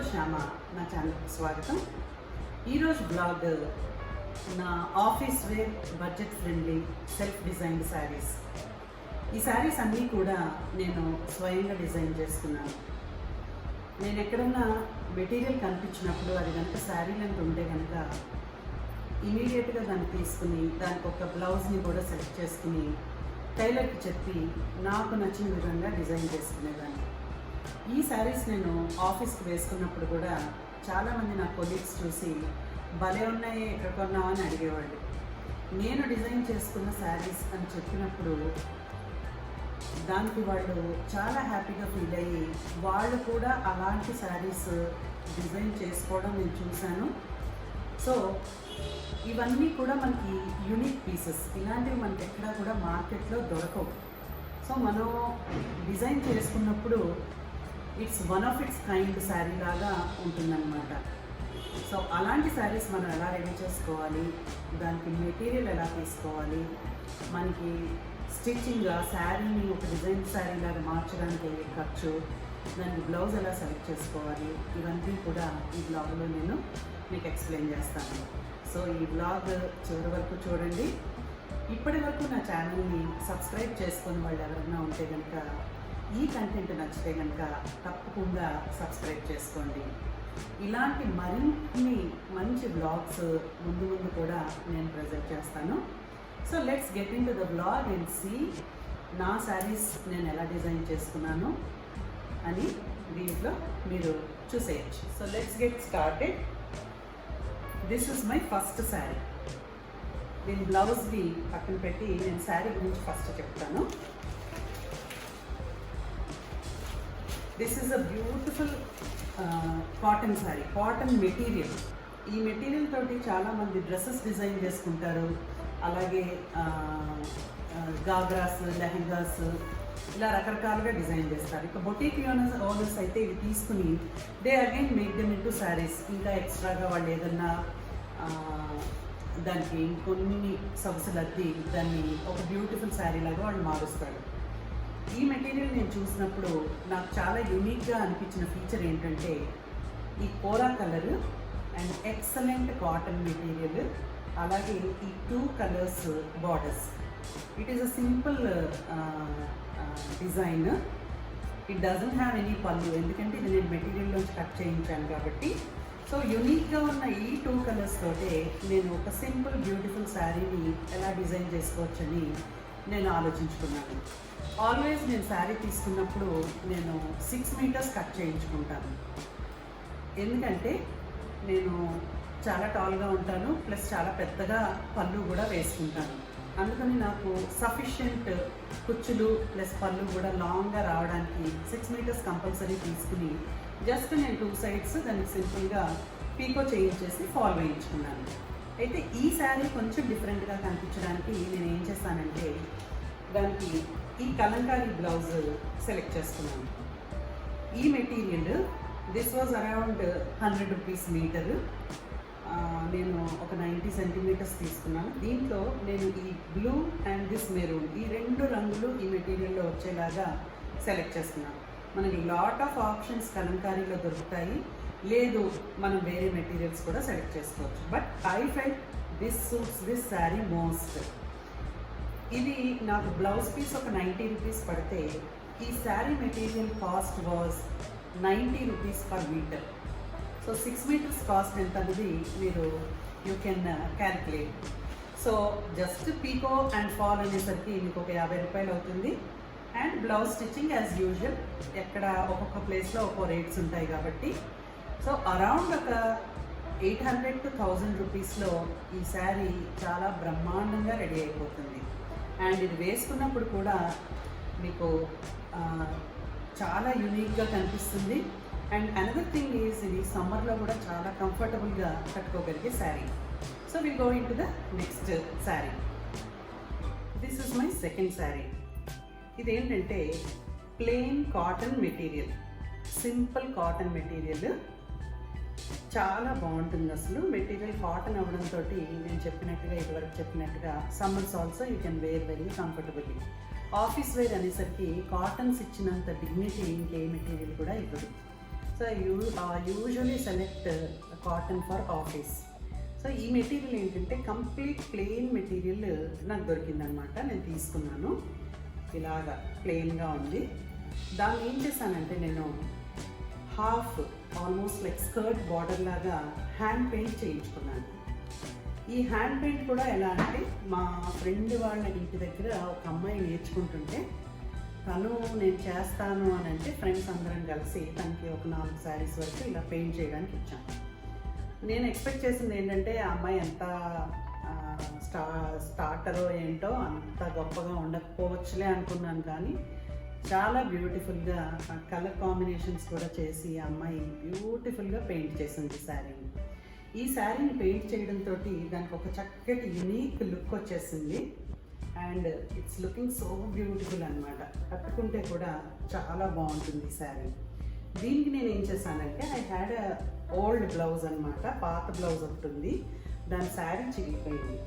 శ్యామ నా ఛానల్కి స్వాగతం. ఈరోజు బ్లాగ్ నా office wear budget friendly self designed saris. ఈ శారీస్ అన్నీ కూడా నేను స్వయంగా డిజైన్ చేసుకున్నాను. నేను ఎక్కడన్నా మెటీరియల్ కనిపించినప్పుడు అది కనుక శారీ లెంత్ ఉంటే కనుక ఇమీడియట్గా దాన్ని తీసుకుని దానికి ఒక బ్లౌజ్ని కూడా సెలెక్ట్ చేసుకుని టైలర్కి చెప్పి నాకు నచ్చిన విధంగా డిజైన్ చేసుకునేదాన్ని. ఈ శారీస్ నేను ఆఫీస్కి వేసుకున్నప్పుడు కూడా చాలామంది నా కొలీగ్స్ చూసి భలే ఉన్నాయి ఎక్కడ కొన్నావు అని అడిగేవాళ్ళు. నేను డిజైన్ చేసుకున్న శారీస్ అని చెప్పినప్పుడు దానికి వాళ్ళు చాలా హ్యాపీగా ఫీల్ అయ్యి వాళ్ళు కూడా అలాంటి శారీస్ డిజైన్ చేసుకోవడం నేను చూశాను. సో ఇవన్నీ కూడా మనకి యూనిక్ పీసెస్, ఇలాంటివి మనకి ఎక్కడా కూడా మార్కెట్లో దొరకవు. సో మనం డిజైన్ చేసుకున్నప్పుడు it's one of it's kind sari లాగా ఉంటుందన్నమాట. సో అలాంటి శారీస్ మనం ఎలా రెడీ చేసుకోవాలి, దానికి మెటీరియల్ ఎలా తీసుకోవాలి, మనకి స్టిచ్చింగ్ శారీని ఒక డిజైన్ శారీ లాగా మార్చడానికి అయ్యే ఖర్చు, దానికి బ్లౌజ్ ఎలా సెలెక్ట్ చేసుకోవాలి, ఇవన్నీ కూడా ఈ బ్లాగ్లో నేను మీకు ఎక్స్ప్లెయిన్ చేస్తాను. సో ఈ బ్లాగ్ చివరి వరకు చూడండి. ఇప్పటి వరకు నా ఛానల్ని సబ్స్క్రైబ్ చేసుకుని వాళ్ళు ఎవరైనా ఉంటే కనుక ఈ కంటెంట్ నచ్చితే కనుక తప్పకుండా సబ్స్క్రైబ్ చేసుకోండి. ఇలాంటి మరిన్ని మంచి బ్లాగ్స్ ముందు ముందు కూడా నేను ప్రజెంట్ చేస్తాను. So let's get in to the blog and see నా శారీస్ నేను ఎలా డిజైన్ చేసుకున్నాను అని దీంట్లో మీరు చూసేయచ్చు. So let's get started. This is my first sari. దీని బ్లౌజ్ని పక్కన పెట్టి నేను శారీ గురించి ఫస్ట్ చెప్తాను. This is a beautiful cotton sari, cotton material. ఈ మెటీరియల్ తోటి చాలామంది డ్రెస్సెస్ డిజైన్ చేసుకుంటారు, అలాగే గాగ్రాస్, లెహంగాస్ ఇలా రకరకాలుగా డిజైన్ చేస్తారు. ఇక బొటీక్ ఓనర్స్ అయితే ఇవి తీసుకుని they again make them into saris. ఇంకా ఎక్స్ట్రాగా వాళ్ళు ఏదన్నా దానికి కొన్ని సొగసులు అద్ది దాన్ని ఒక బ్యూటిఫుల్ శారీ లాగా వాళ్ళు మారుస్తారు. ఈ మెటీరియల్ నేను చూసినప్పుడు నాకు చాలా యూనిక్గా అనిపించిన ఫీచర్ ఏంటంటే ఈ kora colour and excellent cotton material, అలాగే ఈ 2 colours borders. It is a simple design. It doesn't have any పళ్ళు, ఎందుకంటే ఇది నేను మెటీరియల్లోంచి కట్ చేయించాను కాబట్టి. సో యూనిక్గా ఉన్న ఈ 2 కలర్స్ తోటే నేను ఒక సింపుల్ బ్యూటిఫుల్ శారీని ఎలా డిజైన్ చేసుకోవచ్చని నేను ఆలోచించుకున్నాను. ఆల్వేస్ నేను శారీ తీసుకున్నప్పుడు నేను 6 మీటర్స్ కట్ చేయించుకుంటాను, ఎందుకంటే నేను చాలా టాల్గా ఉంటాను, ప్లస్ చాలా పెద్దగా పళ్ళు కూడా వేసుకుంటాను. అందుకని నాకు సఫిషియెంట్ కుచ్చులు ప్లస్ పళ్ళు కూడా లాంగ్గా రావడానికి 6 మీటర్స్ కంపల్సరీ తీసుకుని జస్ట్ నేను 2 సైడ్స్ దానికి సింపుల్గా పీకో చేయించేసి ఫాల్ వేయించుకున్నాను. అయితే ఈ శారీ కొంచెం డిఫరెంట్గా కనిపించడానికి నేను ఏం చేస్తానంటే దానికి ఈ కలంకారీ బ్లౌజ్ సెలెక్ట్ చేసుకున్నాను. ఈ material this was around 100 rupees metre. నేను ఒక 90 సెంటీమీటర్స్ తీసుకున్నాను. దీంట్లో నేను ఈ బ్లూ అండ్ దిస్ మెరూన్ ఈ 2 రంగులు ఈ మెటీరియల్లో వచ్చేలాగా సెలెక్ట్ చేసుకున్నాను. మనకి లాట్ ఆఫ్ ఆప్షన్స్ కలంకారీలో దొరుకుతాయి, లేదు మనం వేరే మెటీరియల్స్ కూడా సెలెక్ట్ చేసుకోవచ్చు. But I felt this suits this sari most. ఇది నాకు బ్లౌజ్ పీస్ ఒక 90 రూపీస్ పడితే ఈ sari material cost was 90 rupees per metre. So 6 metres cost ఎంత అనేది మీరు you can calculate. So just picot and fall అనేసరికి మీకు ఒక 50 రూపాయలు అవుతుంది. And blouse stitching as usual, ఎక్కడ ఒక్కొక్క ప్లేస్లో ఒక్కో రేట్స్ ఉంటాయి కాబట్టి సో అరౌండ్ ఒక 800 to 1000 రూపీస్లో ఈ శారీ చాలా బ్రహ్మాండంగా రెడీ అయిపోతుంది. అండ్ ఇది వేసుకున్నప్పుడు కూడా మీకు చాలా యూనిక్గా కనిపిస్తుంది. అండ్ అనదర్ థింగ్ ఈజ్ ఇది సమ్మర్లో కూడా చాలా కంఫర్టబుల్గా కట్టుకోగలిగే sari. So will go in to the next sari. This is my second sari. ఇదేంటంటే plain cotton material, simple cotton material, చాలా బాగుంటుంది. అసలు మెటీరియల్ కాటన్ అవ్వడంతో నేను చెప్పినట్టుగా ఇదివరకు చెప్పినట్టుగా summers also you can wear very comfortably. Office wear అనేసరికి కాటన్స్ ఇచ్చినంత డిగ్నిటీ ఇంకే మెటీరియల్ కూడా ఇవ్వదు. So usually select cotton for office. So ఈ మెటీరియల్ ఏంటంటే కంప్లీట్ ప్లెయిన్ మెటీరియల్ నాకు దొరికిందనమాట. నేను తీసుకున్నాను, ఇలాగా ప్లెయిన్గా ఉంది. దాన్ని ఏం చేశానంటే నేను half almost like skirt border లాగా హ్యాండ్ పెయింట్ చేయించుకున్నాను. ఈ హ్యాండ్ పెయింట్ కూడా ఎలా అంటే మా ఫ్రెండ్ వాళ్ళ ఇంటి దగ్గర ఒక అమ్మాయి నేర్చుకుంటుంటే తను నేను చేస్తాను అని అంటే ఫ్రెండ్స్ అందరం కలిసి తనకి ఒక 4 శారీస్ వరకు ఇలా పెయింట్ చేయడానికి ఇచ్చాను. నేను ఎక్స్పెక్ట్ చేసింది ఏంటంటే ఆ అమ్మాయి ఎంత స్టార్టరో ఏంటో అంత గొప్పగా ఉండకపోవచ్చులే అనుకున్నాను, కానీ చాలా బ్యూటిఫుల్గా కలర్ కాంబినేషన్స్ కూడా చేసి ఆ అమ్మాయి బ్యూటిఫుల్గా పెయింట్ చేసింది శారీని. ఈ శారీని పెయింట్ చేయడంతో దానికి ఒక చక్కటి యునీక్ లుక్ వచ్చేసింది. And it's looking so beautiful అనమాట. కట్టుకుంటే కూడా చాలా బాగుంటుంది ఈ శారీ. దీనికి నేను ఏం చేశానంటే ఐ హ్యాడ్ ఓల్డ్ బ్లౌజ్ అనమాట, పాత బ్లౌజ్ ఒకటి ఉంది, దాని శారీ చిరిగిపోయింది.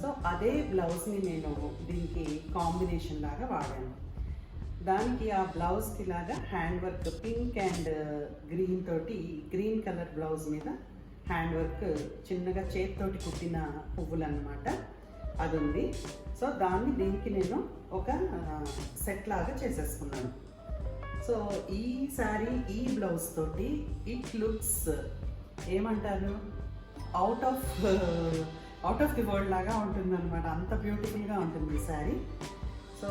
సో అదే బ్లౌజ్ని నేను దీనికి కాంబినేషన్ లాగా వాడాను. దానికి ఆ బ్లౌజ్కి లాగా hand work pink and green తోటి, గ్రీన్ కలర్ బ్లౌజ్ మీద హ్యాండ్ వర్క్ చిన్నగా చేతితోటి కుట్టిన పువ్వులు అన్నమాట, అది ఉంది. సో దాన్ని దీనికి నేను ఒక సెట్ లాగా చేసేసుకున్నాను. సో ఈ శారీ ఈ బ్లౌజ్ తోటి ఇట్ లుక్స్ ఏమంటారు అవుట్ ఆఫ్ ది వరల్డ్ లాగా ఉంటుంది అనమాట. అంత బ్యూటిఫుల్గా ఉంటుంది ఈ శారీ. సో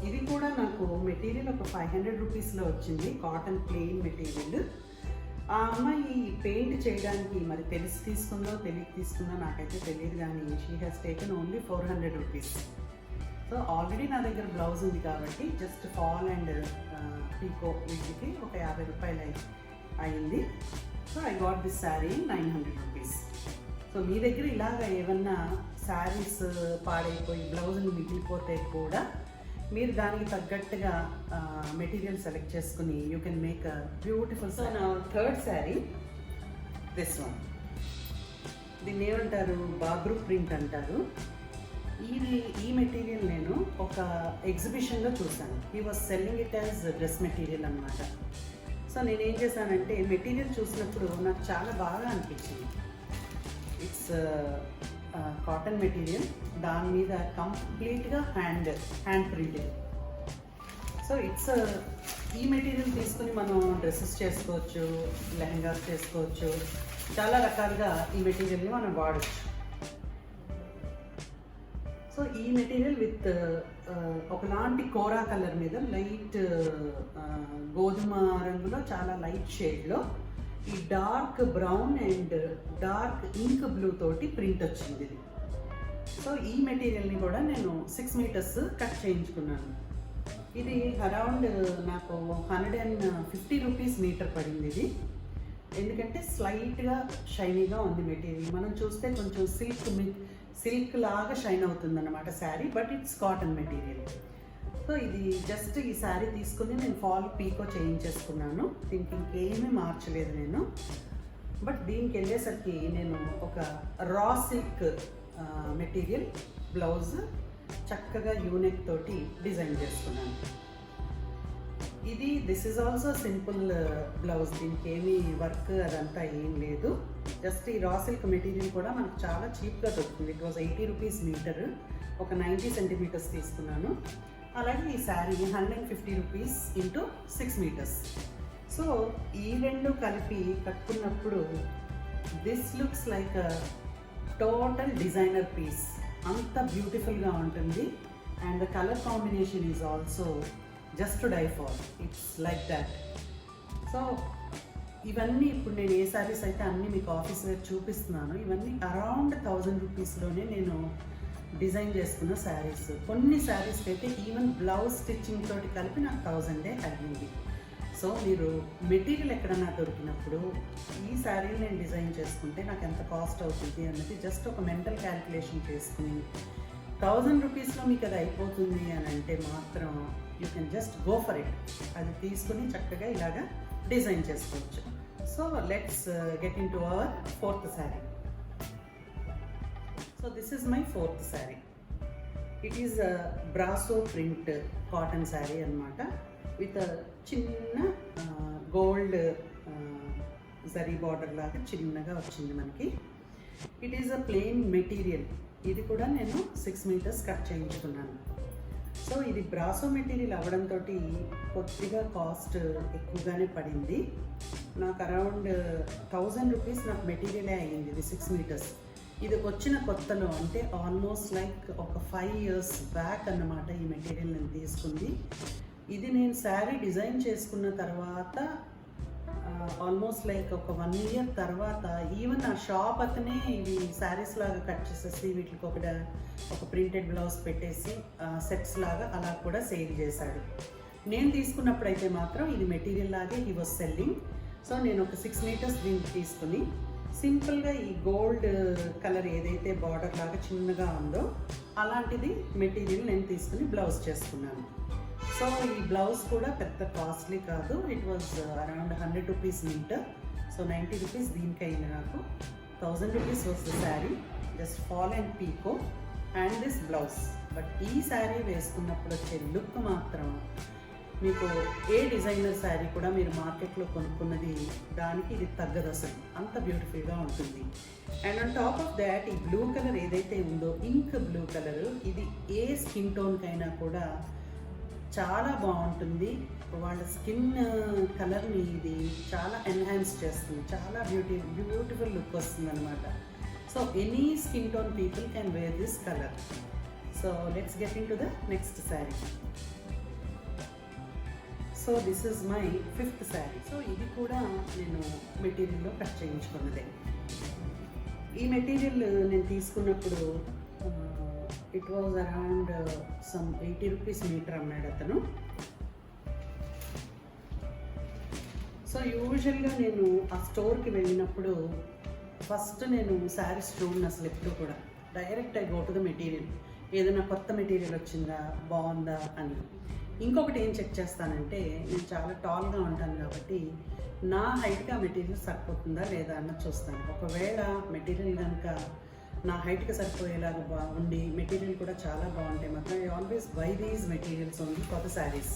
ఇది కూడా నాకు మెటీరియల్ ఒక 500 రూపీస్లో వచ్చింది, కాటన్ ప్లెయిన్ మెటీరియల్. ఆ అమ్మాయి పెయింట్ చేయడానికి మరి తెలిసి తీసుకుందో తెలియక తీసుకుందో నాకైతే తెలియదు, కానీ she has taken only 400 rupees. So already నా దగ్గర బ్లౌజ్ ఉంది కాబట్టి జస్ట్ ఫాల్ అండ్ పీకో వీటికి ఒక 50 రూపాయలు అయింది. So I got this sari 900 rupees. So మీ దగ్గర ఇలాగ ఏమన్నా శారీస్ పాడైపోయి బ్లౌజులు మిగిలిపోతే కూడా మీరు దానికి తగ్గట్టుగా మెటీరియల్ సెలెక్ట్ చేసుకుని you can make a beautiful. So నా థర్డ్ శారీ దిస్ వన్. దీన్ని ఏమంటారు, బాబ్రూ ప్రింట్ అంటారు. ఈ మెటీరియల్ నేను ఒక ఎగ్జిబిషన్లో చూసాను. ఈ was selling it as dress material అనమాట. సో నేనేం చేశానంటే మెటీరియల్ చూసినప్పుడు నాకు చాలా బాగా అనిపించింది. ఇట్స్ కాటన్ మెటీరియల్, దాని మీద కంప్లీట్గా హ్యాండ్ ప్రింటెడ్. సో ఇట్స్ ఈ మెటీరియల్ తీసుకుని మనం డ్రెస్సెస్ చేసుకోవచ్చు, లెహంగాస్ చేసుకోవచ్చు, చాలా రకాలుగా ఈ మెటీరియల్ని మనం వాడచ్చు. సో ఈ మెటీరియల్ విత్ ఒకలాంటి కోరా కలర్ మీద లైట్ గోధుమ రంగులో చాలా లైట్ షేడ్లో ఈ dark brown and dark ink blue తోటి ప్రింట్ వచ్చింది ఇది. సో ఈ మెటీరియల్ని కూడా నేను 6 మీటర్స్ కట్ చేయించుకున్నాను. ఇది అరౌండ్ నాకు 150 రూపీస్ మీటర్ పడింది ఇది. ఎందుకంటే స్లైట్గా షైనీగా ఉంది మెటీరియల్. మనం చూస్తే కొంచెం సిల్క్ లాగా షైన్ అవుతుంది అన్నమాట sari, but it's cotton material. So ఇది జస్ట్ ఈ శారీ తీసుకుని నేను ఫాల్ పీకో చేయించేసుకున్నాను. దీనికి ఇంకేమీ మార్చలేదు నేను. బట్ దీనికి వెళ్ళేసరికి నేను ఒక రా సిల్క్ మెటీరియల్ బ్లౌజ్ చక్కగా యూనెక్ తోటి డిజైన్ చేసుకున్నాను. This is also simple blouse, దీనికి ఏమీ వర్క్ అదంతా ఏం లేదు. జస్ట్ ఈ రా సిల్క్ మెటీరియల్ కూడా మనకు చాలా చీప్గా దొరుకుతుంది. ఇట్ వాజ్ 80 రూపీస్ మీటర్, ఒక 90 సెంటీమీటర్స్ తీసుకున్నాను. అలాగే ఈ sari 150 rupees into 6 metres. So ఈ రెండు కలిపి కట్టుకున్నప్పుడు this looks like total designer piece. అంత బ్యూటిఫుల్గా ఉంటుంది. And the colour combination is also just to die for. It's like that. So ఇవన్నీ ఇప్పుడు నేను ఏ శారీస్ అయితే అన్నీ మీకు ఆఫీస్ వేర్ చూపిస్తున్నాను, ఇవన్నీ అరౌండ్ 1000 రూపీస్లోనే నేను డిజైన్ చేసుకున్న శారీస్. కొన్ని శారీస్కి అయితే ఈవెన్ బ్లౌజ్ స్టిచ్చింగ్ తోటి కలిపి నాకు 1000 అయ్యింది. సో మీరు మెటీరియల్ ఎక్కడన్నా దొరికినప్పుడు ఈ శారీని నేను డిజైన్ చేసుకుంటే నాకు ఎంత కాస్ట్ అవుతుంది అన్నది జస్ట్ ఒక మెంటల్ క్యాలిక్యులేషన్ చేసుకుని 1000 రూపీస్లో మీకు అది అయిపోతుంది అని అంటే మాత్రం you can just go for it. అది తీసుకుని చక్కగా ఇలాగా డిజైన్ చేసుకోవచ్చు. So let's get in to our fourth sari. So this is my fourth sari. It is brasso print cotton sari అనమాట, విత్ చిన్న గోల్డ్ జరీ బార్డర్ లాగా చిన్నగా వచ్చింది మనకి. It is a plain material. ఇది కూడా నేను 6 మీటర్స్ కట్ చేయించుకున్నాను. సో ఇది బ్రాసో మెటీరియల్ అవ్వడంతో కొద్దిగా కాస్ట్ ఎక్కువగానే పడింది. నాకు అరౌండ్ 1000 రూపీస్ నాకు మెటీరియలే అయ్యింది ఇది 6 మీటర్స్. ఇది వచ్చిన కొత్తలో అంటే ఆల్మోస్ట్ లైక్ ఒక 5 ఇయర్స్ బ్యాక్ అన్నమాట ఈ మెటీరియల్ నేను తీసుకుంది. ఇది నేను శారీ డిజైన్ చేసుకున్న తర్వాత ఆల్మోస్ట్ లైక్ ఒక 1 ఇయర్ తర్వాత ఈవెన్ ఆ షాప్ అతనే ఇవి శారీస్ లాగా కట్ చేసేసి వీటికి ఒక ప్రింటెడ్ బ్లౌజ్ పెట్టేసి సెట్స్ లాగా అలా కూడా సేల్ చేశాడు. నేను తీసుకున్నప్పుడైతే మాత్రం ఇది మెటీరియల్ లాగే హీ వాజ్ సెల్లింగ్. సో నేను ఒక 6 మీటర్స్ దీనికి తీసుకుని సింపుల్గా ఈ గోల్డ్ కలర్ ఏదైతే బార్డర్ లాగా చిన్నగా ఉందో అలాంటిది మెటీరియల్ నేను తీసుకుని బ్లౌజ్ చేసుకున్నాను. సో ఈ బ్లౌజ్ కూడా పెద్ద కాస్ట్లీ కాదు. It was around 100 rupees metre. So 90 rupees దీనికి అయింది నాకు. 1000 rupees was the sari, just fall and picot and this blouse. But ఈ శారీ వేసుకున్నప్పుడు వచ్చే లుక్ మాత్రం మీకు ఏ డిజైనర్ శారీ కూడా మీరు మార్కెట్లో కొనుక్కున్నది దానికి ఇది తగ్గదు అసలు, అంత బ్యూటిఫుల్గా ఉంటుంది. And on top of that ఈ బ్లూ కలర్ ఏదైతే ఉందో ఇంక్ బ్లూ కలర్, ఇది ఏ స్కిన్ టోన్కైనా కూడా చాలా బాగుంటుంది. వాళ్ళ స్కిన్ కలర్ని ఇది చాలా ఎన్హాన్స్ చేస్తుంది, చాలా బ్యూటిఫుల్ లుక్ వస్తుంది అనమాట. So any skin tone people can wear this colour. So let's get in to the next sari. So this is my 5th sari. So ఇది కూడా నేను మెటీరియల్లో కట్ చేయించుకున్నదే. ఈ మెటీరియల్ నేను తీసుకున్నప్పుడు it was around some 80 rupees metre అమ్మాడు అతను. సో యూజువల్గా నేను ఆ స్టోర్కి వెళ్ళినప్పుడు ఫస్ట్ నేను శారీస్ చూడను అసలు ఎప్పుడు కూడా. Direct I go to the material. ఏదైనా కొత్త మెటీరియల్ వచ్చిందా, బాగుందా అని. ఇంకొకటి ఏం చెక్ చేస్తానంటే, నేను చాలా టాల్గా ఉంటాను కాబట్టి నా హైట్కి ఆ మెటీరియల్ సరిపోతుందా లేదా అన్నది చూస్తాను. ఒకవేళ మెటీరియల్ కనుక నా హైట్కి సరిపోయేలాగా బాగుండి మెటీరియల్ కూడా చాలా బాగుంటాయి మాత్రం I always by these materials only for the saris.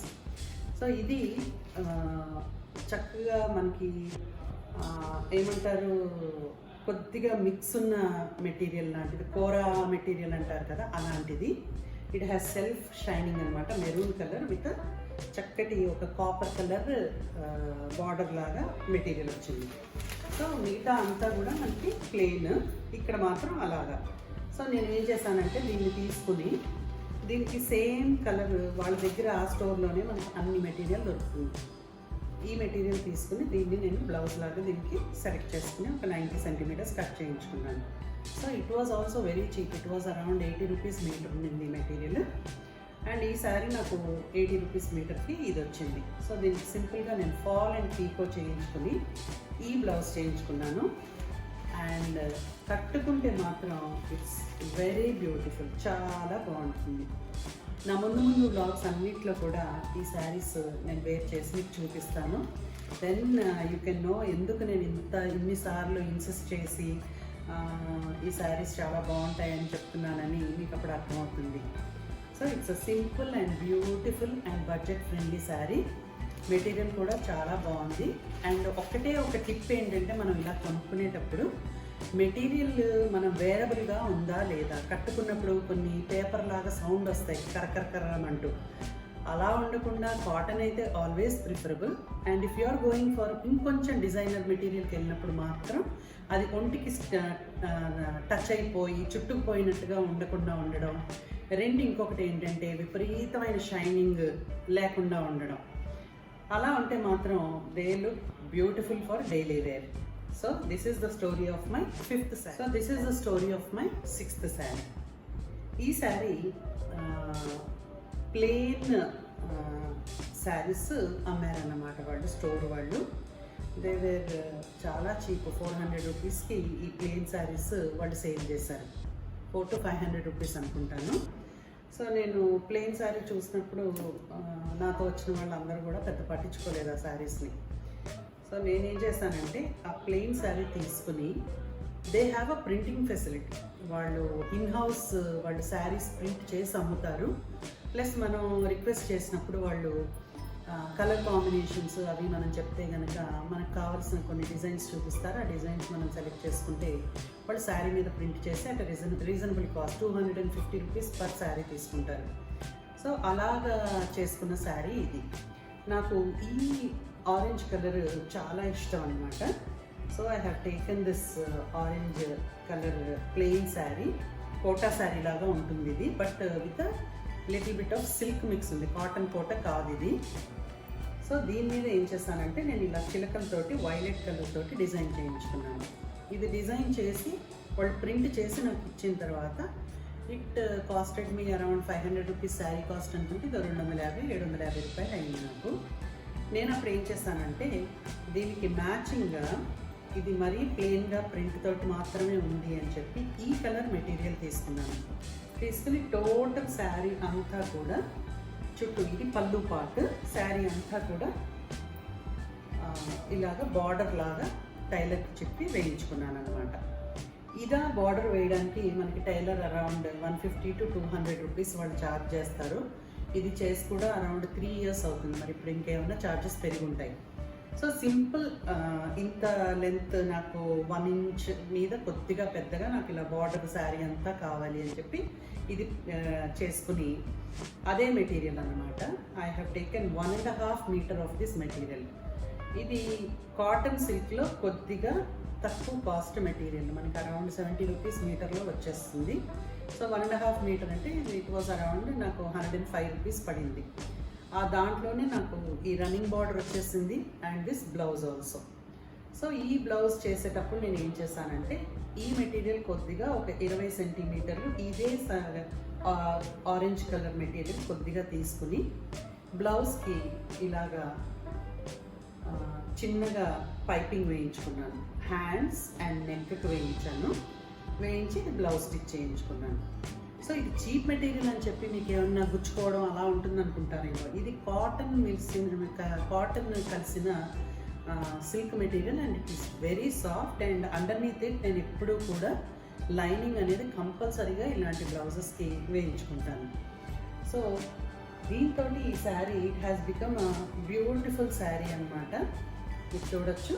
So ఇది చక్కగా మనకి ఏమంటారు, కొద్దిగా మిక్స్ ఉన్న మెటీరియల్ లాంటిది, కోరా మెటీరియల్ అంటారు కదా అలాంటిది. ఇట్ హ్యాస్ సెల్ఫ్ షైనింగ్ అనమాట, మెరూన్ కలర్ విత్ చక్కటి ఒక కాపర్ కలర్ బార్డర్ లాగా మెటీరియల్ వచ్చింది. సో మిగతా అంతా కూడా మనకి ప్లెయిన్, ఇక్కడ మాత్రం అలాగా. సో నేను ఏం చేశానంటే దీన్ని తీసుకుని దీనికి సేమ్ కలర్ వాళ్ళ దగ్గర ఆ స్టోర్లోనే మనకు అన్ని మెటీరియల్ దొరుకుతుంది. ఈ మెటీరియల్ తీసుకుని దీన్ని నేను బ్లౌజ్ లాగా దీనికి సెలెక్ట్ చేసుకుని ఒక 90 సెంటీమీటర్స్ కట్ చేయించుకున్నాను. So it was also very cheap. It was around 80 rupees metre ఉండింది మెటీరియల్. అండ్ ఈ సారీ నాకు 80 రూపీస్ మీటర్కి ఇది వచ్చింది. సో దీనికి సింపుల్గా నేను ఫాల్ అండ్ పీకో చేయించుకుని ఈ బ్లౌజ్ చేయించుకున్నాను. అండ్ కట్టుకుంటే మాత్రం ఇట్స్ వెరీ బ్యూటిఫుల్, చాలా బాగుంటుంది. నా ముందు బ్లాగ్స్ అన్నిట్లో కూడా ఈ శారీస్ నేను వేర్ చేసి మీకు చూపిస్తాను. దెన్ యూ కెన్ నో ఎందుకు నేను ఇన్నిసార్లు ఇన్సిస్ట్ చేసి ఈ శారీస్ చాలా బాగుంటాయని చెప్తున్నానని మీకు అప్పుడు అర్థమవుతుంది. So it's a simple and beautiful and budget friendly sari. Material కూడా చాలా బాగుంది. అండ్ ఒకటే ఒక టిప్ ఏంటంటే, మనం ఇలా కొనుక్కునేటప్పుడు మెటీరియల్ మనం వేరబుల్గా ఉందా లేదా, కట్టుకున్నప్పుడు కొన్ని పేపర్ లాగా సౌండ్ వస్తాయి కరకరకరమంటూ, అలా ఉండకుండా కాటన్ అయితే always preferable. And if you are going for ఇంకొంచెం డిజైనర్ మెటీరియల్కి వెళ్ళినప్పుడు మాత్రం అది ఒంటికి టచ్ అయిపోయి చుట్టుకుపోయినట్టుగా ఉండకుండా ఉండడం. ఇంకొకటి ఏంటంటే విపరీతమైన షైనింగ్ లేకుండా ఉండడం. అలా ఉంటే మాత్రం they look beautiful for daily wear. So this is the story of my 5th sari. So this is the story of my 6th sari. ఈ శారీ ప్లెయిన్ శారీస్ అమ్మారన్నమాట వాళ్ళు, స్టోర్ వాళ్ళు. దే వేర్ చాలా చీప్, 400 రూపీస్కి ఈ ప్లెయిన్ శారీస్ వాళ్ళు సేల్ చేశారు. 400 to 500 రూపీస్ అనుకుంటాను. So నేను ప్లెయిన్ శారీ చూసినప్పుడు నాతో వచ్చిన వాళ్ళందరూ కూడా పెద్ద పట్టించుకోలేదు ఆ శారీస్ని. సో నేనేం చేశానంటే ఆ ప్లెయిన్ శారీ తీసుకుని, they have a printing facility. వాళ్ళు ఇన్హౌస్ వాళ్ళు శారీస్ ప్రింట్ చేసి అమ్ముతారు. ప్లస్ మనం రిక్వెస్ట్ చేసినప్పుడు వాళ్ళు కలర్ కాంబినేషన్స్ అవి మనం చెప్తే కనుక మనకు కావాల్సిన కొన్ని డిజైన్స్ చూపిస్తారు. ఆ డిజైన్స్ మనం సెలెక్ట్ చేసుకుంటే వాళ్ళు శారీ మీద ప్రింట్ చేసి అంటే reasonable cost 250 rupees per sari తీసుకుంటారు. సో అలాగా చేసుకున్న శారీ ఇది. నాకు ఈ ఆరెంజ్ కలర్ చాలా ఇష్టం అనమాట. So I have taken this orange colour plain sari. Kota sari లాగా ఉంటుంది ఇది, but with little bit of silk mix ఉంది, కాటన్ కోట కాదు ఇది. సో దీని మీద ఏం చేస్తానంటే నేను ఇలా చిలకలతోటి వైలెట్ కలర్ తోటి డిజైన్ చేయించుకున్నాను. ఇది డిజైన్ చేసి వాళ్ళు ప్రింట్ చేసి నాకు ఇచ్చిన తర్వాత it costed me around 500 rupees sari cost అనుకుంటే ఇది 250-750 రూపాయలు అయింది నాకు. నేను అప్పుడు ఏం చేస్తానంటే దీనికి మ్యాచింగ్గా ఇది మరీ ప్లెయిన్గా ప్రింట్ తోటి మాత్రమే ఉంది అని చెప్పి ఈ కలర్ మెటీరియల్ తీసుకున్నాను. తీసుకుని టోటల్ శారీ అంతా కూడా చుట్టూ, ఇది పళ్ళు పార్ట్, శారీ అంతా కూడా ఇలాగ బార్డర్ లాగా టైలర్కి చెప్పి వేయించుకున్నాను అనమాట. ఇదా బార్డర్ వేయడానికి మనకి టైలర్ అరౌండ్ 150-200 రూపీస్ వాళ్ళు ఛార్జ్ చేస్తారు. ఇది చేసి కూడా అరౌండ్ 3 years అవుతుంది. మరి ఇప్పుడు ఇంకేమన్నా ఛార్జెస్ పెరిగి ఉంటాయి. సో సింపుల్ ఇంత లెంత్ నాకు 1 inch మీద కొద్దిగా పెద్దగా నాకు ఇలా బార్డర్ శారీ అంతా కావాలి అని చెప్పి ఇది చేసుకుని అదే మెటీరియల్ అనమాట. I have taken 1.5 meter of this material. ఇది కాటన్ సిల్క్లో కొద్దిగా తక్కువ కాస్ట్ మెటీరియల్, మనకి అరౌండ్ 70 రూపీస్ మీటర్లో వచ్చేస్తుంది. సో 1.5 meter అంటే ఇట్ వాజ్ అరౌండ్ నాకు 105 రూపీస్ పడింది. ఆ దాంట్లోనే నాకు ఈ రన్నింగ్ బార్డర్ వచ్చేసింది and this blouse also. So ఈ బ్లౌజ్ చేసేటప్పుడు నేను ఏం చేశానంటే ఈ మెటీరియల్ కొద్దిగా ఒక 20 సెంటీమీటర్లు ఇదే ఆరెంజ్ కలర్ మెటీరియల్ కొద్దిగా తీసుకుని బ్లౌజ్కి ఇలాగా చిన్నగా పైపింగ్ వేయించుకున్నాను. హ్యాండ్స్ అండ్ నెక్కి వేయించాను. వేయించి బ్లౌజ్ స్టిచ్ చేయించుకున్నాను. సో ఇది చీప్ మెటీరియల్ అని చెప్పి మీకు ఏమన్నా గుచ్చుకోవడం అలా ఉంటుంది అనుకుంటారేమో. ఇది కాటన్ కలిసిన silk material and it is very soft. And underneath it నేను ఎప్పుడూ కూడా లైనింగ్ అనేది కంపల్సరీగా ఇలాంటి బ్లౌజెస్కి వేయించుకుంటాను. సో దీంతో ఈ sari it has become beautiful sari అనమాట. మీరు చూడొచ్చు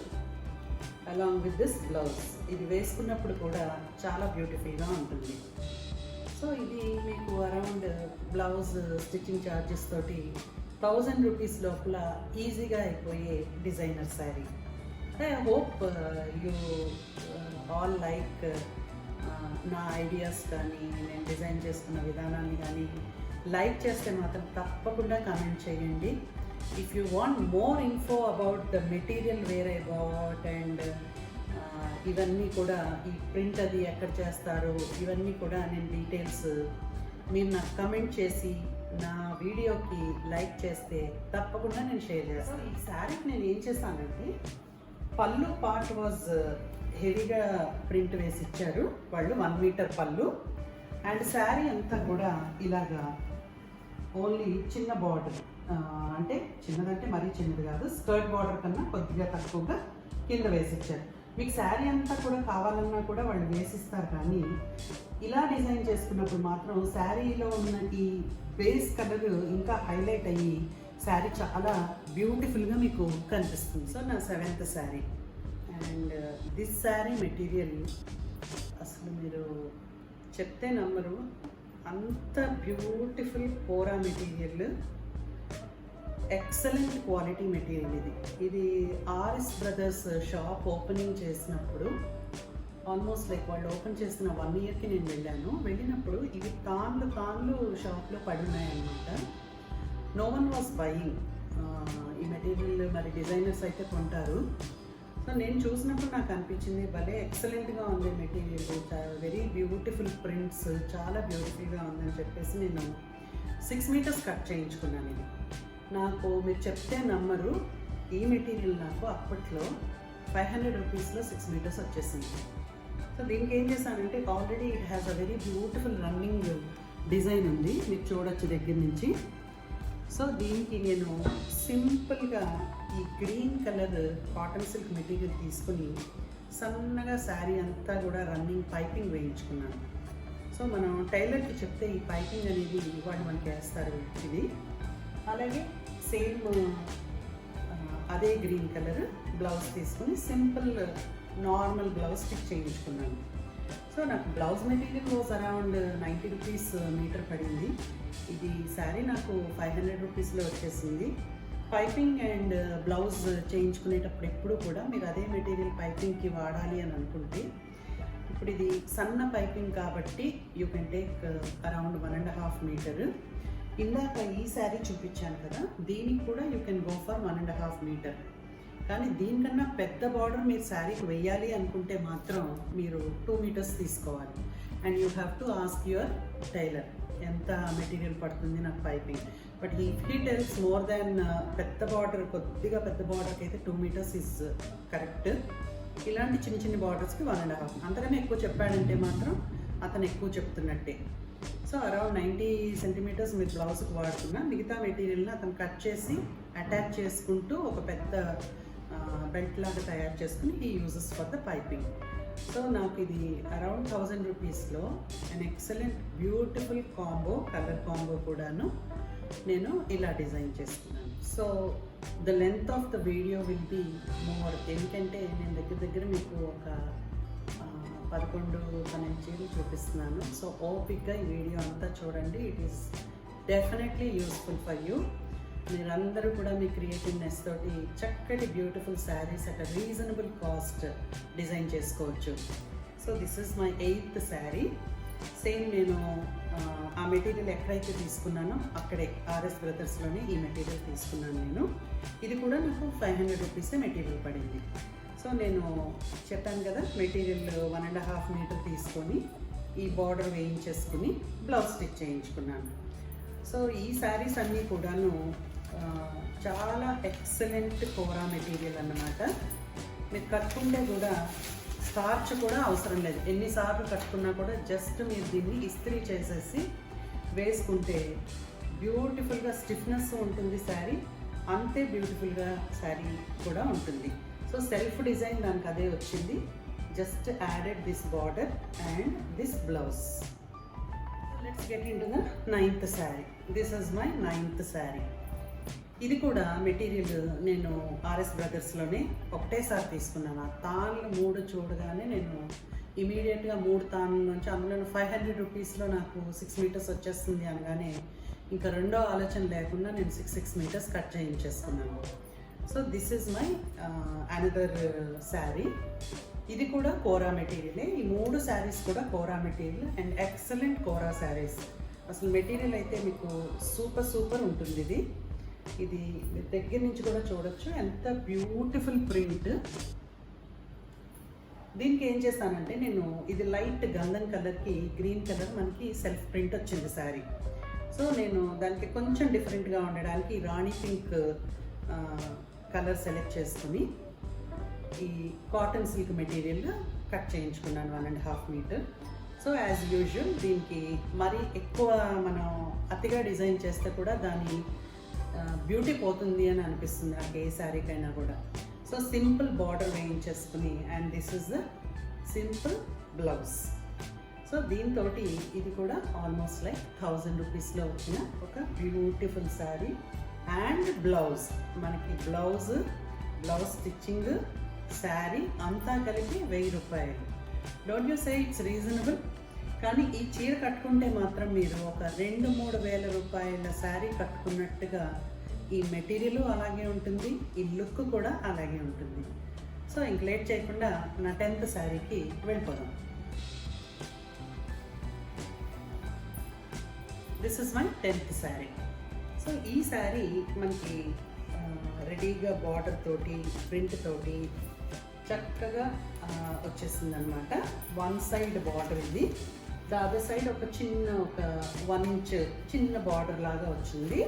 అలాంగ్ విత్ దిస్ బ్లౌజ్. ఇది వేసుకున్నప్పుడు కూడా చాలా బ్యూటిఫుల్గా ఉంటుంది. సో ఇది మీకు అరౌండ్ బ్లౌజ్ స్టిచ్చింగ్ ఛార్జెస్ తోటి 1000 రూపీస్ లోపల ఈజీగా అయిపోయే designer sari. I hope you all like నా ఐడియాస్ కానీ నేను డిజైన్ చేసుకున్న విధానాన్ని కానీ లైక్ చేస్తే మాత్రం తప్పకుండా కామెంట్ చేయండి. If you want more info about the material where I bought and ఇవన్నీ కూడా ఈ ప్రింట్ అది ఎక్కడ చేస్తారు ఇవన్నీ కూడా నేను డీటెయిల్స్ మీరు నాకు కమెంట్ చేసి నా వీడియోకి లైక్ చేస్తే తప్పకుండా నేను షేర్ చేస్తాను. ఈ శారీకి నేను ఏం చేస్తానంటే పళ్ళు పార్ట్ వాజ్ హెవీగా ప్రింట్ వేసి ఇచ్చారు వాళ్ళు, 1 meter పళ్ళు. అండ్ శారీ అంతా కూడా ఇలాగా ఓన్లీ చిన్న బార్డర్, అంటే చిన్నదంటే మరీ చిన్నది కాదు, స్కర్ట్ బార్డర్ కన్నా కొద్దిగా తక్కువగా కింద వేసి ఇచ్చారు. మీకు శారీ అంతా కూడా కావాలన్నా కూడా వాళ్ళు వేసిస్తారు. కానీ ఇలా డిజైన్ చేసుకున్నప్పుడు మాత్రం శారీలో ఉన్న ఈ బేస్ కలర్ ఇంకా హైలైట్ అయ్యి శారీ చాలా బ్యూటిఫుల్గా మీకు కనిపిస్తుంది. సో నా 7th sari and this sari material అసలు మీరు చెప్తే నమ్మరు, అంత బ్యూటిఫుల్ కోరా మెటీరియల్, ఎక్సలెంట్ క్వాలిటీ మెటీరియల్. ఇది ఆర్ఎస్ బ్రదర్స్ షాప్ ఓపెనింగ్ చేసినప్పుడు ఆల్మోస్ట్ లైక్ వాళ్ళు ఓపెన్ చేసిన 1 yearకి నేను వెళ్ళినప్పుడు ఇవి తాన్లు షాప్లో పడి ఉన్నాయన్నమాట. నో వన్ వాస్ బయింగ్ ఈ మెటీరియల్. మరి డిజైనర్స్ అయితే కొంటారు. సో నేను చూసినప్పుడు నాకు అనిపించింది భలే ఎక్సలెంట్గా ఉంది మెటీరియల్, వెరీ బ్యూటిఫుల్ ప్రింట్స్, చాలా బ్యూటిఫుల్గా ఉందని చెప్పేసి నేను 6 meters కట్ చేయించుకున్నాను. ఇది నాకు మీరు చెప్తే నమ్మరు, ఈ మెటీరియల్ నాకు అప్పట్లో 500 రూపీస్లో 6 meters వచ్చేసింది. సో దీనికి ఏం చేశానంటే already it has a very beautiful running design ఉంది, మీరు చూడొచ్చు దగ్గర నుంచి. సో దీనికి నేను సింపుల్గా ఈ green colour cotton silk material తీసుకుని సన్నగా శారీ అంతా కూడా రన్నింగ్ పైపింగ్ వేయించుకున్నాను. సో మనం టైలర్కి చెప్తే ఈ పైపింగ్ అనేది వాళ్ళు మనకి వేస్తారు. ఇది అలాగే సేమ్ అదే గ్రీన్ కలర్ బ్లౌజ్ తీసుకొని సింపుల్ నార్మల్ బ్లౌజ్ స్టిచ్ చేయించుకున్నాను. సో నాకు blouse material was around 90 rupees metre పడింది. ఇది శారీ నాకు 500 రూపీస్లో వచ్చేసింది. పైపింగ్ అండ్ బ్లౌజ్ చేయించుకునేటప్పుడు ఎప్పుడు కూడా మీరు అదే మెటీరియల్ పైపింగ్కి వాడాలి అని అనుకుంటే, ఇప్పుడు ఇది సన్న పైపింగ్ కాబట్టి you can take around 1.5 metre. ఇందాక ఈ శారీ చూపించాను కదా, దీనికి కూడా you can go for 1.5 metre. కానీ దీనికన్నా పెద్ద బార్డర్ మీరు శారీకి వెయ్యాలి అనుకుంటే మాత్రం మీరు 2 మీటర్స్ తీసుకోవాలి. And you have to ask your tailor ఎంత మెటీరియల్ పడుతుంది నాకు piping. But he tells more than పెద్ద బార్డర్, కొద్దిగా పెద్ద బార్డర్కి అయితే 2 మీటర్స్ ఇస్ కరెక్ట్. ఇలాంటి చిన్న చిన్న బార్డర్స్కి 1.5. అంతకన్నా ఎక్కువ చెప్పాడంటే మాత్రం అతను ఎక్కువ చెప్తున్నట్టే. సో అరౌండ్ 90 సెంటీమీటర్స్ మీరు బ్లౌజ్కి వాడుతున్నా, మిగతా మెటీరియల్ని అతను కట్ చేసి అటాచ్ చేసుకుంటూ ఒక పెద్ద బెల్ట్ లాగా తయారు చేసుకుని ఈ uses for the piping. So నాకు ఇది అరౌండ్ 1000 రూపీస్లో and excellent beautiful combo, colour combo కూడాను నేను ఇలా డిజైన్ చేసుకున్నాను. So the length of the video will be more, ఎందుకంటే నేను దగ్గర మీకు ఒక 11-12 చీరలు చూపిస్తున్నాను. సో ఓపిక్గా ఈ వీడియో అంతా చూడండి. It is definitely useful for you. మీరందరూ కూడా మీ క్రియేటివ్నెస్ తోటి చక్కటి beautiful saris at reasonable cost design చేసుకోవచ్చు. So this is my 8th sari. Same నేను ఆ మెటీరియల్ ఎక్కడైతే తీసుకున్నానో అక్కడే ఆర్ఎస్ బ్రదర్స్లోనే ఈ మెటీరియల్ తీసుకున్నాను నేను. ఇది కూడా నాకు 500 రూపీసే మెటీరియల్ పడింది. సో నేను చెప్పాను కదా, మెటీరియల్ 1.5 మీటర్ తీసుకొని ఈ బార్డర్ వేయించేసుకుని బ్లౌజ్ స్టిచ్ చేయించుకున్నాను. సో ఈ శారీస్ అన్నీ కూడాను చాలా ఎక్సలెంట్ కోరా మెటీరియల్ అన్నమాట. మీరు కట్టుకుంటే కూడా స్టార్చ్ కూడా అవసరం లేదు. ఎన్నిసార్లు కట్టుకున్నా కూడా జస్ట్ మీరు దీన్ని ఇస్త్రీ చేసేసి వేసుకుంటే బ్యూటిఫుల్గా స్టిఫ్నెస్ ఉంటుంది శారీ, అంతే బ్యూటిఫుల్గా శారీ కూడా ఉంటుంది. సో సెల్ఫ్ డిజైన్ దానికి అదే వచ్చింది. Just added this border and this blouse. Let's get in to the 9th sari. This is my 9th sari. ఇది కూడా మెటీరియల్ నేను ఆర్ఎస్ బ్రదర్స్లోనే ఒకటేసారి తీసుకున్నాను. ఆ తాళ్ళు 3 చూడగానే నేను ఇమీడియట్గా 3 తాళ్ళ నుంచి, అందులో 500 రూపీస్లో నాకు 6 మీటర్స్ వచ్చేస్తుంది అనగానే ఇంకా రెండో ఆలోచన లేకుండా నేను 6 మీటర్స్ కట్ చేయించేసుకున్నాను. So this is my another sari. ఇది కూడా కోరా మెటీరియలే. ఈ 3 శారీస్ కూడా kora material and excellent kora saris. అసలు మెటీరియల్ అయితే మీకు సూపర్ ఉంటుంది. ఇది దగ్గర నుంచి కూడా చూడొచ్చు ఎంత బ్యూటిఫుల్ ప్రింట్. దీనికి ఏం చేస్తానంటే నేను ఇది లైట్ గంధం కలర్కి గ్రీన్ కలర్ మనకి సెల్ఫ్ ప్రింట్ వచ్చింది శారీ. సో నేను దానికి కొంచెం డిఫరెంట్గా ఉండడానికి రాణి పింక్ కలర్ సెలెక్ట్ చేసుకుని ఈ కాటన్ సిల్క్ మెటీరియల్ కట్ చేయించుకున్నాను 1.5 మీటర్. సో యాజ్ యూజువల్ దీనికి మరీ ఎక్కువ మనం అతిగా డిజైన్ చేస్తే కూడా దాని బ్యూటీ పోతుంది అని అనిపిస్తుంది నాకు ఏ శారీకైనా కూడా. సో సింపుల్ బార్డర్ వేయించేసుకుని and this is the simple blouse. So దీంతో ఇది కూడా ఆల్మోస్ట్ లైక్ 1000 రూపీస్లో వచ్చిన ఒక బ్యూటిఫుల్ శారీ అండ్ బ్లౌజ్. మనకి బ్లౌజ్ స్టిచ్చింగ్ శారీ అంతా కలిపి 1000 రూపాయలు. Don't you say it's reasonable? కానీ ఈ చీర కట్టుకుంటే మాత్రం మీరు ఒక 2-3 వేల రూపాయల శారీ కట్టుకున్నట్టుగా ఈ మెటీరియల్ అలాగే ఉంటుంది, ఈ లుక్ కూడా అలాగే ఉంటుంది. సో ఇంక లేట్ చేయకుండా నా 10th శారీకి వెళ్ళిపోదాం. This is my 10th sari. So ఈ శారీ మనకి రెడీగా బార్డర్ తోటి ప్రింట్ తోటి చక్కగా వచ్చేసింది అనమాట. 1 సైడ్ బార్డర్ ఇది, ద అదర్ సైడ్ ఒక 1 ఇంచ్ చిన్న బార్డర్ లాగా వచ్చింది.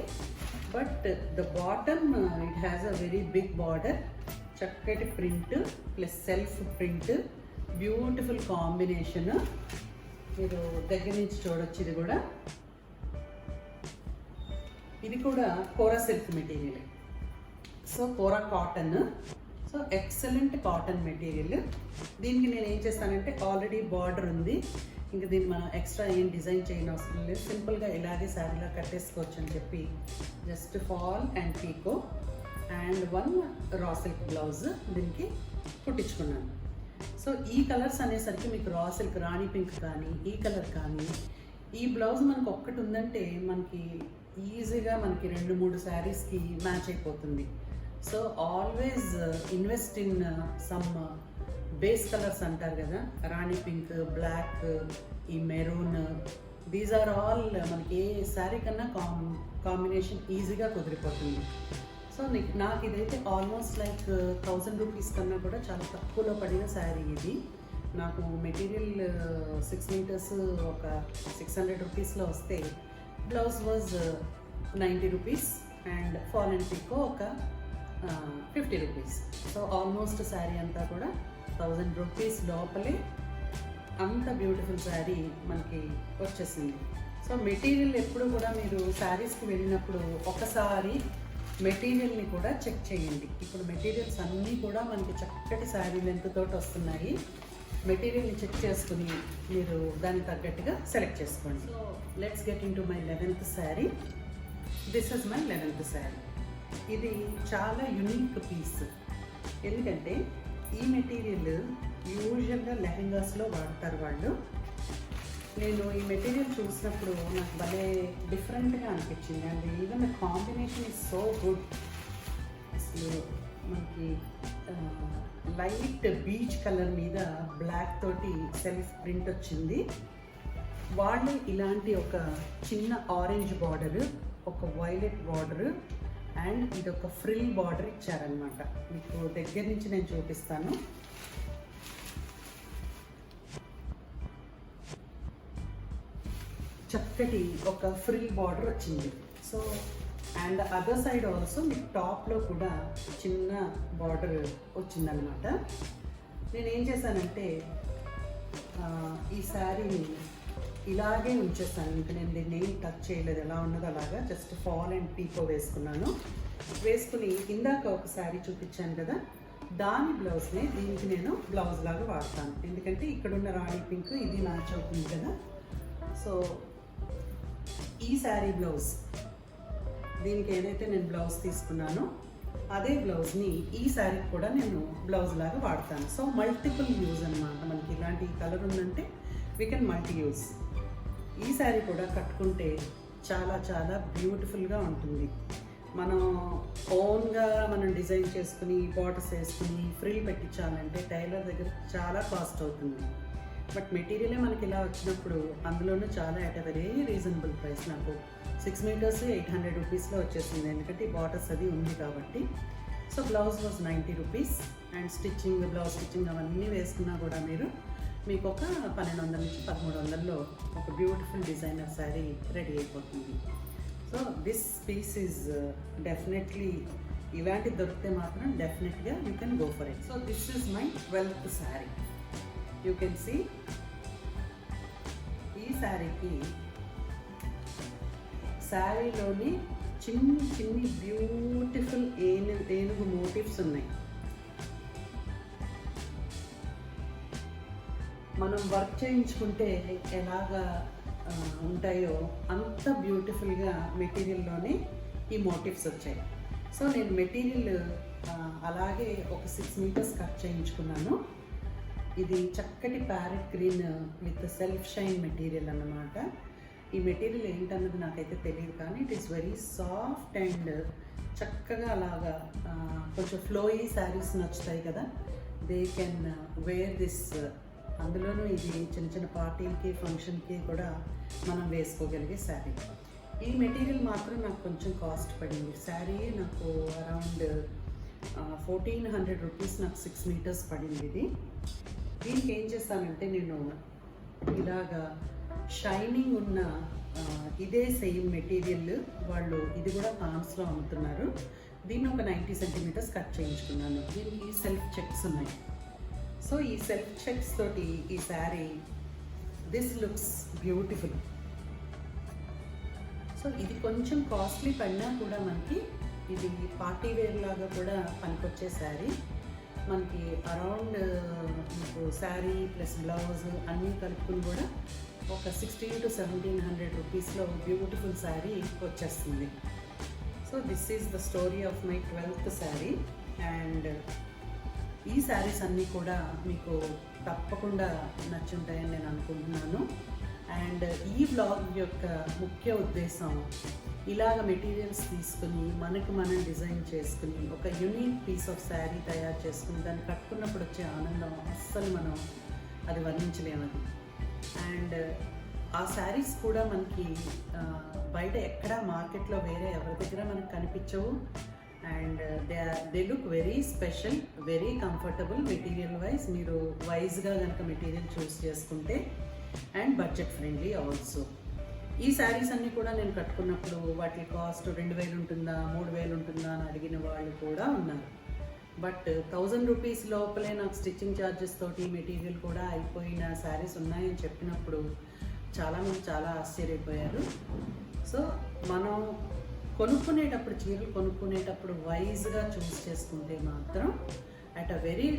But the bottom it has a very big border. చక్కటి print plus self print, beautiful combination. మీరు దగ్గర నుంచి చూడొచ్చు. ఇది కూడా kora silk material. So kora cotton. So excellent cotton material. దీనికి నేను ఏం చేస్తానంటే ఆల్రెడీ బార్డర్ ఉంది, ఇంకా దీన్ని మనం ఎక్స్ట్రా ఏం డిజైన్ చేయని అవసరం లేదు, సింపుల్గా ఇలాగే శారీలా కట్టేసుకోవచ్చు అని చెప్పి just fall and picot and 1 raw silk blouse దీనికి కుట్టించుకున్నాను. సో ఈ కలర్స్ అనేసరికి మీకు రా సిల్క్, రాణి పింక్ కానీ ఈ కలర్ కానీ ఈ బ్లౌజ్ మనకు ఒక్కటి ఉందంటే మనకి ఈజీగా మనకి 2-3 శారీస్కి మ్యాచ్ అయిపోతుంది. So always invest in some base colours అంటారు కదా, రాణి పింక్, బ్లాక్, ఈ మెరూన్, దీస్ ఆర్ ఆల్ మనకి ఏ శారీ కన్నా కాంబినేషన్ ఈజీగా కుదిరిపోతుంది. సో నాకు ఇదైతే ఆల్మోస్ట్ లైక్ 1000 రూపీస్ కన్నా కూడా చాలా తక్కువలో పడిన శారీ ఇది. నాకు మెటీరియల్ 6 మీటర్స్ ఒక 600 రూపీస్లో వస్తే blouse was 90 rupees and fall and pico ఒక 50 రూపీస్. సో ఆల్మోస్ట్ శారీ అంతా కూడా 1000 రూపీస్ లోపలే అంత బ్యూటిఫుల్ శారీ మనకి వచ్చేసింది. సో మెటీరియల్ ఎప్పుడు కూడా మీరు శారీస్కి వెళ్ళినప్పుడు ఒకసారి మెటీరియల్ని కూడా చెక్ చేయండి. ఇప్పుడు మెటీరియల్స్ అన్నీ కూడా మనకి చక్కటి శారీ లెంత్ తోటి వస్తున్నాయి. మెటీరియల్ని చెక్ చేసుకుని మీరు దానికి తగ్గట్టుగా సెలెక్ట్ చేసుకోండి. So let's get in to my 11th sari. This is my 11th sari. ఇది చాలా యునిక్ పీస్, ఎందుకంటే ఈ మెటీరియల్ యూజువల్గా లెహెంగాస్లో వాడతారు వాళ్ళు. నేను ఈ మెటీరియల్ చూసినప్పుడు నాకు భలే డిఫరెంట్గా అనిపించింది and even the combination is so good. అసలు మనకి లైట్ బీచ్ కలర్ మీద బ్లాక్ తోటి సెల్ఫ్ ప్రింట్ వచ్చింది. వాళ్ళు ఇలాంటి ఒక చిన్న ఆరెంజ్ బార్డర్, ఒక వైలెట్ బార్డర్ అండ్ ఇది ఒక ఫ్రిల్ బార్డర్ ఇచ్చారనమాట. మీకు దగ్గర నుంచి నేను చూపిస్తాను. చక్కటి ఒక ఫ్రిల్ బార్డర్ వచ్చింది. So and other side also మీకు టాప్లో కూడా చిన్న బార్డర్ వచ్చిందనమాట. నేను ఏం చేశానంటే ఈ శారీని ఇలాగే ఉంచేస్తాను, ఇంకా నేను దీన్ని ఏం టచ్ చేయలేదు, ఎలా ఉన్నదో అలాగా జస్ట్ ఫాల్ అండ్ పీకో వేసుకున్నాను. వేసుకుని ఇందాక ఒక శారీ చూపించాను కదా, దాని బ్లౌజ్ని దీనికి నేను బ్లౌజ్ లాగా వాడతాను. ఎందుకంటే ఇక్కడున్న రాణి పింక్ ఇది మ్యాచ్ అవుతుంది కదా. సో ఈ శారీ బ్లౌజ్, దీనికి ఏదైతే నేను బ్లౌజ్ తీసుకున్నానో అదే బ్లౌజ్ని ఈ శారీకి కూడా నేను బ్లౌజ్ లాగా వాడతాను. సో మల్టిపుల్ యూజ్ అనమాట. మనకి ఇలాంటి కలర్ ఉందంటే వీ కెన్ మల్టీ యూజ్. ఈ శారీ కూడా కట్టుకుంటే చాలా చాలా బ్యూటిఫుల్గా ఉంటుంది. మనం ఓన్గా మనం డిజైన్ చేసుకుని బార్డర్స్ వేసుకుని ఫ్రిల్ పెట్టించాలంటే టైలర్ దగ్గర చాలా కాస్ట్ అవుతుంది. బట్ మెటీరియలే మనకి ఇలా వచ్చినప్పుడు అందులోనూ చాలా at a very reasonable price. నాకు 6 మీటర్స్ 800 రూపీస్లో వచ్చేసింది, ఎందుకంటే ఈ బార్డర్స్ అది ఉంది కాబట్టి. So blouse was 90 rupees and stitching, blouse stitching అవన్నీ వేసుకున్నా కూడా మీకు ఒక 1200 నుంచి 1300లో ఒక బ్యూటిఫుల్ డిజైనర్ శారీ రెడీ అయిపోతుంది. So this piece is definitely, ఇలాంటివి దొరికితే మాత్రం డెఫినెట్గా you can go for it. So this is my 12th sari. You can see ఈ శారీకి శారీలోని చిన్ని బ్యూటిఫుల్ ఏనుగు మోటివ్స్ ఉన్నాయి. మనం వర్క్ చేయించుకుంటే ఎలాగా ఉంటాయో అంత బ్యూటిఫుల్గా మెటీరియల్లోనే ఈ మోటివ్స్ వచ్చాయి. సో నేను మెటీరియల్ అలాగే ఒక 6 మీటర్స్ కట్ చేయించుకున్నాను. ఇది చక్కటి parrot green with self shine material అన్నమాట. ఈ మెటీరియల్ ఏంటన్నది నాకైతే తెలియదు, కానీ it is very soft and చక్కగా అలాగా కొంచెం ఫ్లోయీ శారీస్ నచ్చుతాయి కదా, దే కెన్ వేర్ దిస్. అందులోనూ ఇది చిన్న పార్టీలకి ఫంక్షన్కి కూడా మనం వేసుకోగలిగే శారీ. ఈ మెటీరియల్ మాత్రం నాకు కొంచెం కాస్ట్ పడింది. శారీ నాకు అరౌండ్ 1400 రూపీస్ నాకు 6 మీటర్స్ పడింది ఇది. దీనికి ఏం చేస్తానంటే నేను ఇలాగా షైనింగ్ ఉన్న ఇదే సేమ్ మెటీరియల్ వాళ్ళు ఇది కూడా పాన్స్లో అమ్ముతున్నారు. దీన్ని ఒక 90 సెంటీమీటర్స్ కట్ చేయించుకున్నాను. దీనికి సెల్ఫ్ చెక్స్ ఉన్నాయి. సో ఈ సెల్ఫ్ చెక్స్ తోటి ఈ sari this looks beautiful. So ఇది కొంచెం కాస్ట్లీ పడినా కూడా మనకి ఇది పార్టీ వేర్ లాగా కూడా పనికొచ్చే శారీ. మనకి అరౌండ్ మీకు శారీ ప్లస్ బ్లౌజ్ అన్నీ కలుపుకుని కూడా ఒక 1600 to 1700 రూపీస్లో బ్యూటిఫుల్ శారీ వచ్చేస్తుంది. So this is the story of my 12th sari. And ఈ శారీస్ అన్నీ కూడా మీకు తప్పకుండా నచ్చుంటాయని నేను అనుకుంటున్నాను. అండ్ ఈ బ్లాగ్ యొక్క ముఖ్య ఉద్దేశం ఇలాగ మెటీరియల్స్ తీసుకుని మనకు మనం డిజైన్ చేసుకుని ఒక యూనిక్ పీస్ ఆఫ్ శారీ తయారు చేసుకుని దాన్ని కట్టుకున్నప్పుడు వచ్చే ఆనందం అస్సలు మనం అది వర్ణించలేము. అండ్ ఆ శారీస్ కూడా మనకి బయట ఎక్కడ మార్కెట్లో వేరే ఎవరి దగ్గర మనకు కనిపించవు. And they look very special, very comfortable material wise. మీరు వైజ్గా కనుక మెటీరియల్ చూస్ చేసుకుంటే అండ్ బడ్జెట్ ఫ్రెండ్లీ ఆల్సో. ఈ శారీస్ అన్నీ కూడా నేను కట్టుకున్నప్పుడు వాటి కాస్ట్ 2000 ఉంటుందా 3000 ఉంటుందా అని అడిగిన వాళ్ళు కూడా ఉన్నారు. బట్ 1000 రూపీస్ లోపలే నాకు స్టిచ్చింగ్ ఛార్జెస్ తోటి మెటీరియల్ కూడా అయిపోయిన శారీస్ ఉన్నాయని చెప్పినప్పుడు చాలామంది చాలా ఆశ్చర్యపోయారు. సో మనం కొనుక్కునేటప్పుడు చీరలు కొనుక్కునేటప్పుడు వైజ్గా చూస్ చేసుకుంటే మాత్రం at a very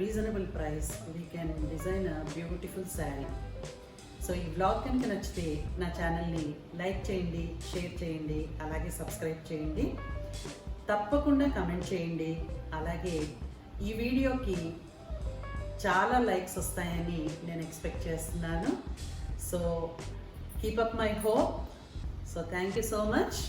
reasonable price we can design a beautiful sari. So ఈ బ్లాగ్ కనుక నచ్చితే నా ఛానల్ని లైక్ చేయండి, షేర్ చేయండి, అలాగే సబ్స్క్రైబ్ చేయండి, తప్పకుండా కమెంట్ చేయండి. అలాగే ఈ వీడియోకి చాలా లైక్స్ వస్తాయని నేను ఎక్స్పెక్ట్ చేస్తున్నాను. So keep up my hope. So thank you so much.